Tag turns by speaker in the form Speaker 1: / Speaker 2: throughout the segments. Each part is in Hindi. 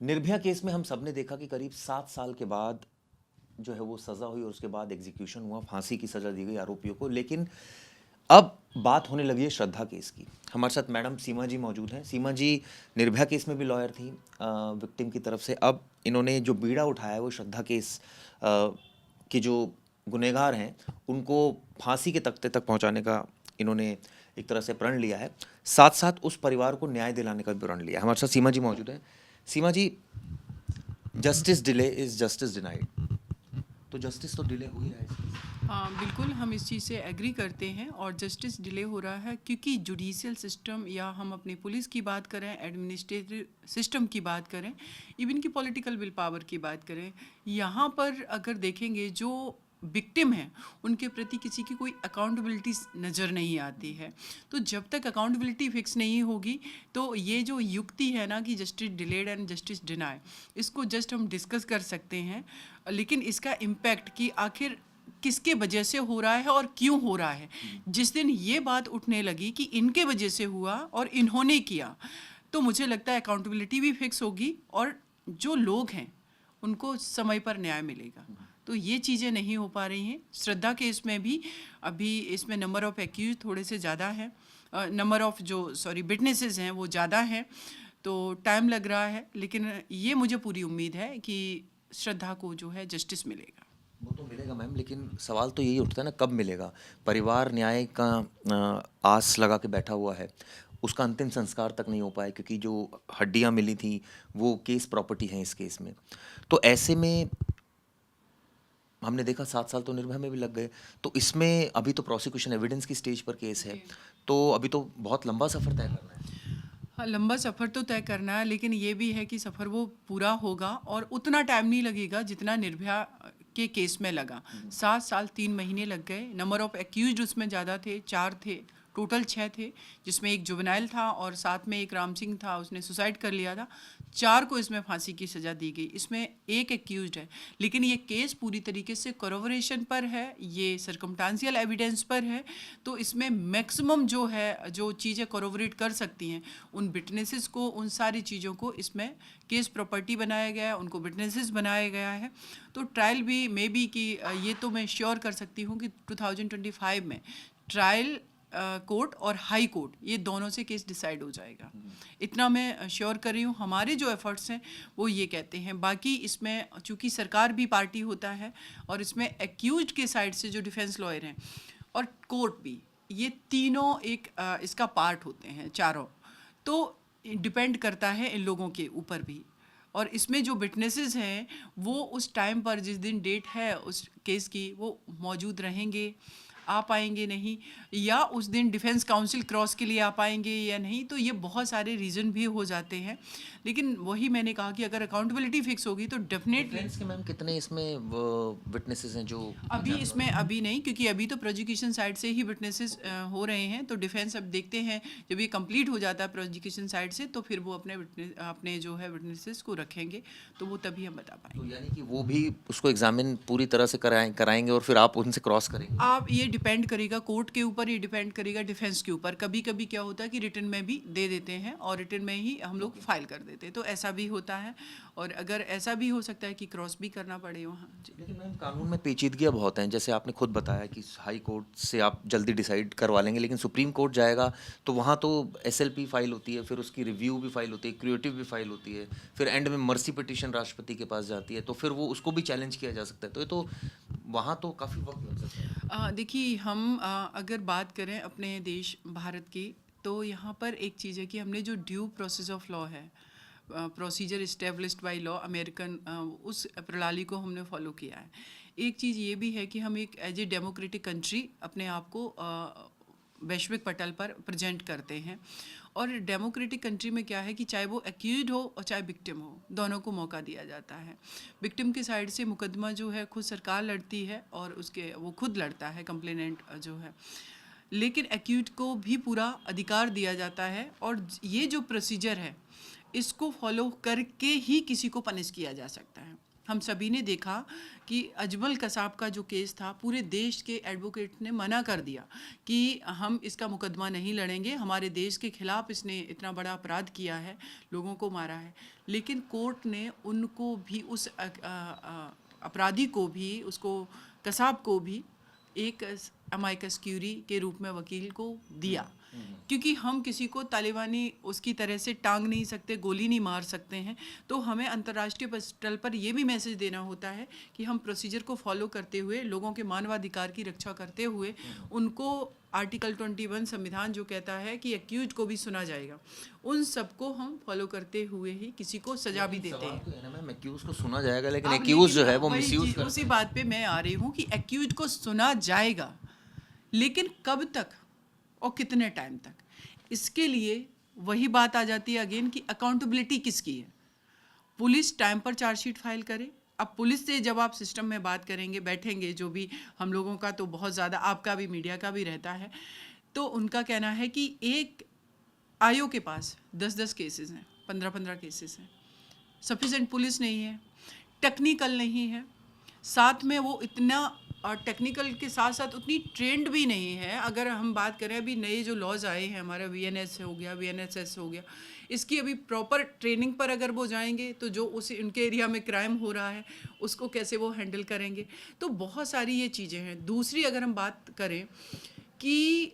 Speaker 1: निर्भया केस में हम सबने देखा कि करीब 7 साल के बाद जो है वो सज़ा हुई और उसके बाद एग्जीक्यूशन हुआ, फांसी की सज़ा दी गई आरोपियों को। लेकिन अब बात होने लगी है श्रद्धा केस की। हमारे साथ मैडम सीमा जी मौजूद हैं। सीमा जी निर्भया केस में भी लॉयर थी विक्टिम की तरफ से। अब इन्होंने जो बीड़ा उठाया है वो श्रद्धा केस के जो गुनहगार हैं उनको फांसी के तख्ते तक पहुंचाने का इन्होंने एक तरह से प्रण लिया है, साथ साथ उस परिवार को न्याय दिलाने का भी प्रण लिया है। हमारे साथ सीमा जी मौजूद हैं। Seema ji, justice delay is justice denied, तो जस्टिस तो डिले हुई है इसकी।
Speaker 2: बिल्कुल हम इस चीज़ से एग्री करते हैं और जस्टिस डिले हो रहा है क्योंकि जुडिशियल सिस्टम या हम अपनी पुलिस की बात करें, एडमिनिस्ट्रेटिव सिस्टम की बात करें, इवन की पॉलिटिकल विल पावर की बात करें, यहाँ पर अगर देखेंगे जो विक्टिम हैं उनके प्रति किसी की कोई अकाउंटेबिलिटी नज़र नहीं आती है। तो जब तक अकाउंटेबिलिटी फिक्स नहीं होगी तो ये जो युक्ति है ना कि justice delayed and justice deny, इसको जस्ट हम डिस्कस कर सकते हैं, लेकिन इसका इम्पैक्ट कि आखिर किसके वजह से हो रहा है और क्यों हो रहा है, जिस दिन ये बात उठने लगी कि इनके वजह से हुआ और इन्होंने किया, तो मुझे लगता है अकाउंटेबिलिटी भी फिक्स होगी और जो लोग हैं उनको समय पर न्याय मिलेगा। तो ये चीज़ें नहीं हो पा रही हैं। श्रद्धा केस में भी अभी इसमें नंबर ऑफ़ एक्यूज थोड़े से ज़्यादा है, नंबर ऑफ़ विटनेसेस हैं वो ज़्यादा हैं, तो टाइम लग रहा है, लेकिन ये मुझे पूरी उम्मीद है कि श्रद्धा को जो है जस्टिस मिलेगा।
Speaker 1: वो तो मिलेगा मैम, लेकिन सवाल तो यही उठता है ना, कब मिलेगा। परिवार न्याय का आस लगा के बैठा हुआ है, उसका अंतिम संस्कार तक नहीं हो पाया क्योंकि जो हड्डियां मिली थी वो केस प्रॉपर्टी है इस केस में। तो ऐसे में हमने देखा 7 साल तो निर्भया में भी लग गए। तो इसमें अभी तो प्रोसिक्यूशन एविडेंस की स्टेज पर केस है, तो अभी तो बहुत लंबा सफ़र तय करना है।
Speaker 2: हाँ, लंबा सफ़र तो तय करना है, लेकिन ये भी है कि सफ़र वो पूरा होगा और उतना टाइम नहीं लगेगा जितना निर्भया के केस में लगा। 7 साल 3 महीने लग गए। नंबर ऑफ़ एक्यूज्ड उसमें ज़्यादा थे, 4 थे, टोटल 6 थे, जिसमें एक जुवेनाइल था और साथ में एक राम सिंह था, उसने सुसाइड कर लिया था। 4 को इसमें फांसी की सज़ा दी गई, इसमें एक एक्यूज्ड है। लेकिन ये केस पूरी तरीके से कोरोवरेशन पर है, ये सर्कमस्टांशियल एविडेंस पर है, तो इसमें मैक्सिमम जो है जो चीज़ें कोरोवरेट कर सकती हैं उन विटनेसेस को, उन सारी चीज़ों को इसमें केस प्रॉपर्टी बनाया गया है, उनको विटनेसेस बनाया गया है। तो ट्रायल भी मे बी कि ये तो मैं श्योर कर सकती हूँ कि 2025 में ट्रायल कोर्ट और हाई कोर्ट ये दोनों से केस डिसाइड हो जाएगा, इतना मैं श्योर कर रही हूँ। हमारे जो एफर्ट्स हैं वो ये कहते हैं। बाकी इसमें चूँकि सरकार भी पार्टी होता है और इसमें एक्यूज्ड के साइड से जो डिफेंस लॉयर हैं और कोर्ट भी, ये तीनों एक इसका पार्ट होते हैं चारों, तो डिपेंड करता है इन लोगों के ऊपर भी। और इसमें जो विटनेसेस हैं वो उस टाइम पर जिस दिन डेट है उस केस की वो मौजूद रहेंगे, आ पाएंगे नहीं, या उस दिन डिफेंस काउंसिल क्रॉस के लिए आ पाएंगे या नहीं, तो ये बहुत सारे रीज़न भी हो जाते हैं। लेकिन वही मैंने कहा कि अगर अकाउंटेबिलिटी फिक्स होगी तो डेफिनेटली।
Speaker 1: डिफेंस के मैम कितने इसमें विटनेसेस हैं जो
Speaker 2: अभी इसमें अभी नहीं, क्योंकि अभी तो प्रोसिक्यूशन साइड से ही विटनेसेस हो रहे हैं, तो डिफेंस अब देखते हैं जब ये कंप्लीट हो जाता है प्रोसिक्यूशन साइड से तो फिर वो अपने जो है विटनेसेस को रखेंगे, तो वो तभी हम बता
Speaker 1: तो
Speaker 2: पाएंगे।
Speaker 1: यानी कि वो भी उसको एग्जामिन पूरी तरह से कराएंगे और फिर आप उनसे क्रॉस करेंगे।
Speaker 2: आप ये डिपेंड करेगा कोर्ट के ऊपर, ये डिपेंड करेगा डिफेंस के ऊपर। कभी कभी क्या होता है कि रिटन में भी दे देते हैं और रिटन में ही हम लोग फाइल कर देते हैं, तो ऐसा भी होता है। और अगर ऐसा भी हो सकता है कि क्रॉस भी करना पड़े वहाँ जी।
Speaker 1: लेकिन मैम कानून में पेचीदगियाँ बहुत हैं, जैसे आपने खुद बताया कि हाई कोर्ट से आप जल्दी डिसाइड करवा लेंगे, लेकिन सुप्रीम कोर्ट जाएगा तो वहाँ तो एसएलपी फाइल होती है, फिर उसकी रिव्यू भी फाइल होती है, क्रिएटिव भी फाइल होती है, फिर एंड में मर्सी पिटीशन राष्ट्रपति के पास जाती है, तो फिर वो उसको भी चैलेंज किया जा सकता है। तो ये तो वहाँ तो काफ़ी वक्त लग सकता है।
Speaker 2: देखिए हम अगर बात करें अपने देश भारत की, तो यहाँ पर एक चीज़ है कि हमने जो ड्यू प्रोसेस ऑफ लॉ है, procedure established by law American, उस प्रणाली को हमने फॉलो किया है। एक चीज़ ये भी है कि हम एक एज ए डेमोक्रेटिक कंट्री अपने आप को वैश्विक पटल पर प्रेजेंट करते हैं। और डेमोक्रेटिक कंट्री में क्या है कि चाहे वो एक्यूज्ड हो और चाहे विक्टिम हो, दोनों को मौका दिया जाता है। विक्टिम की साइड से मुकदमा जो है खुद सरकार लड़ती है और उसके वो खुद लड़ता है कंप्लेनेंट जो है, लेकिन एक्यूज को भी पूरा अधिकार दिया जाता है और ये जो प्रोसीजर है इसको फॉलो करके ही किसी को पनिश किया जा सकता है। हम सभी ने देखा कि अजमल कसाब का जो केस था, पूरे देश के एडवोकेट ने मना कर दिया कि हम इसका मुकदमा नहीं लड़ेंगे, हमारे देश के खिलाफ इसने इतना बड़ा अपराध किया है, लोगों को मारा है। लेकिन कोर्ट ने उनको भी, उस अपराधी को भी, उसको कसाब को भी एक अमाइकस क्यूरी के रूप में वकील को दिया, क्योंकि हम किसी को तालिबानी उसकी तरह से टांग नहीं सकते, गोली नहीं मार सकते हैं। तो हमें अंतर्राष्ट्रीय स्तर पर ये भी मैसेज देना होता है कि हम प्रोसीजर को फॉलो करते हुए, लोगों के मानवाधिकार की रक्षा करते हुए, उनको आर्टिकल 21 संविधान जो कहता है कि एक्यूज को भी सुना जाएगा, उन सबको हम फॉलो करते हुए ही किसी को सजा भी देते हैं।
Speaker 1: तो है ना मैम, एक्यूज को सुना जाएगा, लेकिन
Speaker 2: अब
Speaker 1: एक्यूज जो है वो
Speaker 2: वही
Speaker 1: मिसयूज
Speaker 2: चीज़, उसी बात पे मैं आ रही हूँ कि एक्यूज को सुना जाएगा, लेकिन कब तक और कितने टाइम तक, इसके लिए वही बात आ जाती है अगेन कि अकाउंटेबिलिटी किसकी है। पुलिस टाइम पर चार्जशीट फाइल करे। अब पुलिस से जब आप सिस्टम में बात करेंगे, बैठेंगे, जो भी हम लोगों का तो बहुत ज़्यादा, आपका भी, मीडिया का भी रहता है, तो उनका कहना है कि एक आयोग के पास 10-10 केसेस हैं, 15-15 केसेस हैं, सफिशेंट पुलिस नहीं है, टेक्निकल नहीं है, साथ में वो इतना, और टेक्निकल के साथ साथ उतनी ट्रेंड भी नहीं है। अगर हम बात करें, अभी नए जो लॉज आए हैं, हमारा VNS हो गया, VNSS हो गया, इसकी अभी प्रॉपर ट्रेनिंग पर अगर वो जाएंगे तो जो उस उनके एरिया में क्राइम हो रहा है उसको कैसे वो हैंडल करेंगे। तो बहुत सारी ये चीज़ें हैं। दूसरी अगर हम बात करें कि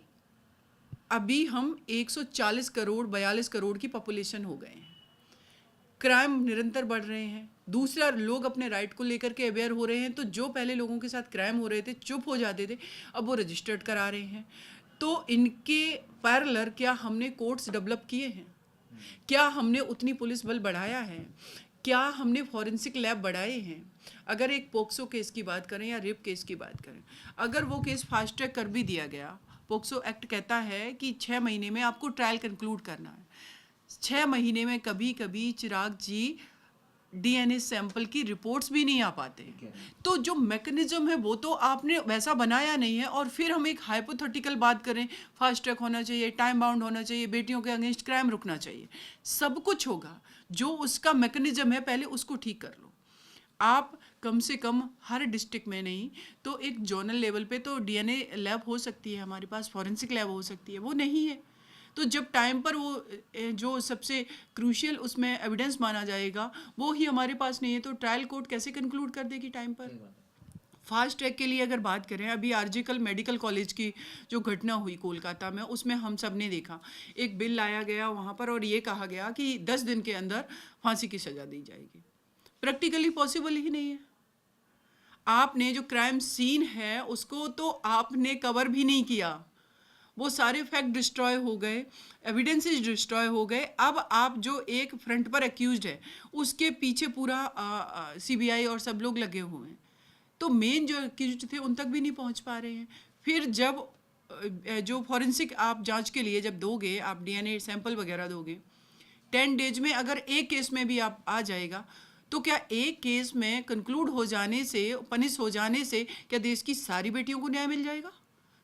Speaker 2: अभी हम 140 करोड़ 42 करोड़ की पॉपुलेशन हो गए हैं, क्राइम निरंतर बढ़ रहे हैं, दूसरा लोग अपने राइट को लेकर के अवेयर हो रहे हैं। तो जो पहले लोगों के साथ क्राइम हो रहे थे, चुप हो जाते थे, अब वो रजिस्टर्ड करा रहे हैं। तो इनके पैरेलल क्या हमने कोर्ट्स डेवलप किए हैं? क्या हमने उतनी पुलिस बल बढ़ाया है? क्या हमने फॉरेंसिक लैब बढ़ाए हैं? अगर एक पोक्सो केस की बात करें या रेप केस की बात करें, अगर वो केस फास्ट ट्रैक कर भी दिया गया, पोक्सो एक्ट कहता है कि 6 महीने में आपको ट्रायल कंक्लूड करना है। 6 महीने में कभी कभी चिराग जी DNA सैंपल की रिपोर्ट्स भी नहीं आ पाते हैं। तो जो मैकेनिज्म है वो तो आपने वैसा बनाया नहीं है, और फिर हम एक हाइपोथेटिकल बात करें, फास्ट ट्रैक होना चाहिए, टाइम बाउंड होना चाहिए, बेटियों के अगेंस्ट क्राइम रुकना चाहिए, सब कुछ होगा। जो उसका मैकेनिज्म है पहले उसको ठीक कर लो। आप कम से कम हर डिस्ट्रिक्ट में नहीं तो एक जोनल लेवल पे तो DNA लैब हो सकती है, हमारे पास फॉरेंसिक लैब हो सकती है, वो नहीं है। तो जब टाइम पर वो जो सबसे क्रूशियल उसमें एविडेंस माना जाएगा वो ही हमारे पास नहीं है, तो ट्रायल कोर्ट कैसे कंक्लूड कर देगी टाइम पर? फास्ट ट्रैक के लिए अगर बात करें, अभी आरजीकल मेडिकल कॉलेज की जो घटना हुई कोलकाता में, उसमें हम सब ने देखा एक बिल लाया गया वहाँ पर, और ये कहा गया कि 10 दिन के अंदर फांसी की सज़ा दी जाएगी। प्रैक्टिकली पॉसिबल ही नहीं है। आपने जो क्राइम सीन है उसको तो आपने कवर भी नहीं किया, वो सारे फैक्ट डिस्ट्रॉय हो गए, एविडेंसेस डिस्ट्रॉय हो गए। अब आप जो एक फ्रंट पर एक्यूज्ड है उसके पीछे पूरा CBI और सब लोग लगे हुए हैं, तो मेन जो एक्यूज्ड थे उन तक भी नहीं पहुंच पा रहे हैं। फिर जब जो फॉरेंसिक आप जांच के लिए जब दोगे, आप DNA सैंपल वगैरह दोगे, 10 डेज में अगर एक केस में भी आप आ जाएगा, तो क्या एक केस में कंक्लूड हो जाने से, पनिश हो जाने से क्या देश की सारी बेटियों को न्याय मिल जाएगा?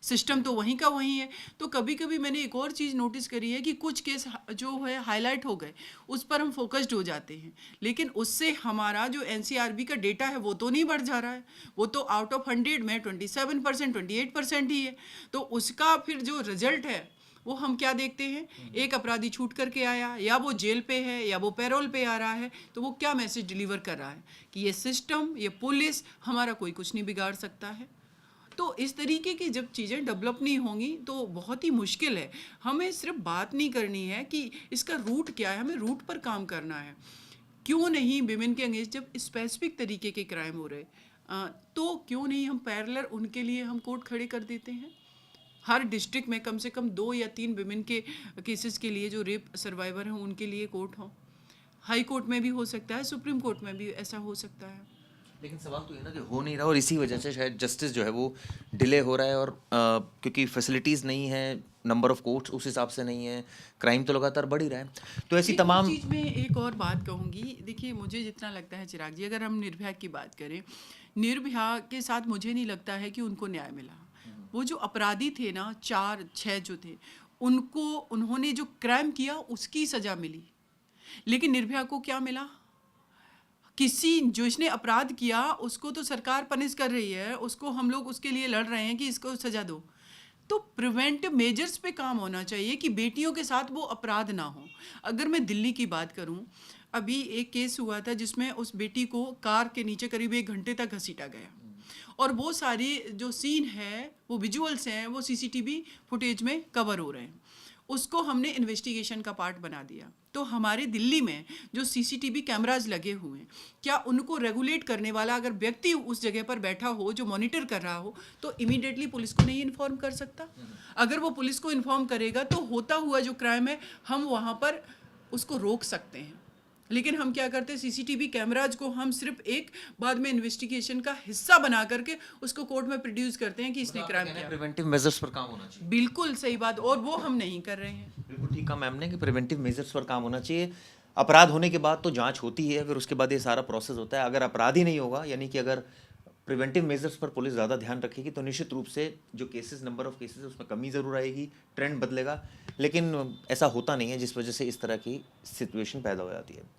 Speaker 2: सिस्टम तो वहीं का वहीं है। तो कभी कभी मैंने एक और चीज़ नोटिस करी है कि कुछ केस जो है हाईलाइट हो गए, उस पर हम फोकस्ड हो जाते हैं, लेकिन उससे हमारा जो NCRB का डेटा है वो तो नहीं बढ़ जा रहा है, वो तो आउट ऑफ 100 में 27%, 28% ही है। तो उसका फिर जो रिजल्ट है वो हम क्या देखते हैं, एक अपराधी छूट करके आया, या वो जेल पे है या वो पैरोल पे आ रहा है, तो वो क्या मैसेज डिलीवर कर रहा है कि ये सिस्टम, ये पुलिस, हमारा कोई कुछ नहीं बिगाड़ सकता है। तो इस तरीके की जब चीज़ें डेवलप नहीं होंगी तो बहुत ही मुश्किल है। हमें सिर्फ बात नहीं करनी है कि इसका रूट क्या है, हमें रूट पर काम करना है। क्यों नहीं विमेन के अगेंस्ट जब स्पेसिफिक तरीके के क्राइम हो रहे, तो क्यों नहीं हम पैरेलल उनके लिए हम कोर्ट खड़े कर देते हैं? हर डिस्ट्रिक्ट में कम से कम 2 या 3 विमेन के केसेस के लिए जो रेप सर्वाइवर हैं उनके लिए कोर्ट हो। हाई कोर्ट में भी हो सकता है, सुप्रीम कोर्ट में भी ऐसा हो सकता है।
Speaker 1: लेकिन सवाल तो ये ना कि हो नहीं रहा, और इसी वजह से शायद जस्टिस जो है वो डिले हो रहा है, और क्योंकि फैसिलिटीज़ नहीं है, नंबर ऑफ कोर्ट्स उस हिसाब से नहीं है, क्राइम तो लगातार बढ़ ही रहा है। तो ऐसी तमाम
Speaker 2: चीज़ में एक और बात कहूँगी, देखिए मुझे जितना लगता है चिराग जी, अगर हम निर्भया की बात करें, निर्भया के साथ मुझे नहीं लगता है कि उनको न्याय मिला। वो जो अपराधी थे ना, 4-6 जो थे, उनको, उन्होंने जो क्राइम किया उसकी सज़ा मिली, लेकिन निर्भया को क्या मिला? किसी जो इसने अपराध किया उसको तो सरकार पनिश कर रही है, उसको हम लोग उसके लिए लड़ रहे हैं कि इसको सजा दो। तो प्रिवेंटिव मेजर्स पे काम होना चाहिए कि बेटियों के साथ वो अपराध ना हो। अगर मैं दिल्ली की बात करूं, अभी एक केस हुआ था जिसमें उस बेटी को कार के नीचे करीब 1 घंटे तक घसीटा गया, और वो सारी जो सीन है, वो विजुअल्स हैं, वो सीसीटीवी फुटेज में कवर हो रहे हैं। उसको हमने इन्वेस्टिगेशन का पार्ट बना दिया। तो हमारे दिल्ली में जो सीसीटीवी कैमराज लगे हुए हैं, क्या उनको रेगुलेट करने वाला अगर व्यक्ति उस जगह पर बैठा हो जो मॉनिटर कर रहा हो, तो इमीडिएटली पुलिस को नहीं इन्फॉर्म कर सकता? अगर वो पुलिस को इन्फॉर्म करेगा तो होता हुआ जो क्राइम है हम वहाँ पर उसको रोक सकते हैं। लेकिन हम क्या करते हैं, सीसीटीवी कैमराज को हम सिर्फ एक बाद में इन्वेस्टिगेशन का हिस्सा बना करके उसको कोर्ट में प्रोड्यूस करते हैं कि इसने क्राइम किया।
Speaker 1: प्रिवेंटिव मेजर्स पर काम होना चाहिए।
Speaker 2: बिल्कुल सही बात, और वो हम नहीं कर रहे हैं।
Speaker 1: बिल्कुल ठीक कहा मैम ने कि प्रिवेंटिव मेजर्स पर काम होना चाहिए। अपराध होने के बाद तो जांच होती है, फिर उसके बाद ये सारा प्रोसेस होता है। अगर अपराध ही नहीं होगा, यानी कि अगर प्रिवेंटिव मेजर्स पर पुलिस ज़्यादा ध्यान रखेगी तो निश्चित रूप से जो केसेस, नंबर ऑफ केसेस है उसमें कमी ज़रूर आएगी, ट्रेंड बदलेगा। लेकिन ऐसा होता नहीं है, जिस वजह से इस तरह की सिचुएशन पैदा हो जाती है।